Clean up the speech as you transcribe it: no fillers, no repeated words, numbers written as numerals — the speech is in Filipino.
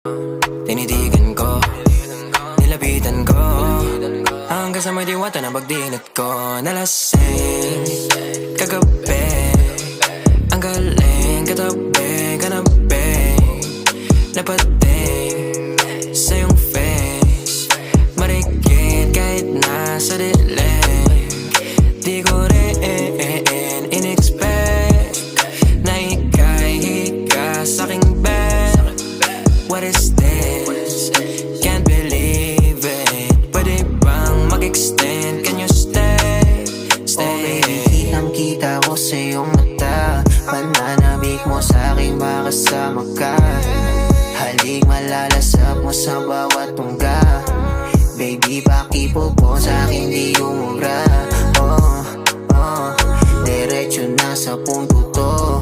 Tinitigan ko, nilapitan ko, hanggang sa may diwata na pagdinat ko. Nalasing kagabi, ang galing katabi, kanabi, napating sa iyong face, marikit kahit nasa dilim. Di ko rin in-expect na ika'y hika sa'king bed. What is this? Can't believe it. Pwede bang mag-extend? Can you stay? Stay. Okay, kitang-kita ko sa iyong mata, pananabik mo sa'king makasama ka. Halik malalasap mo sa bawat tungga. Baby, pakipo po sa'kin di umubra. Diretso na sa punto to.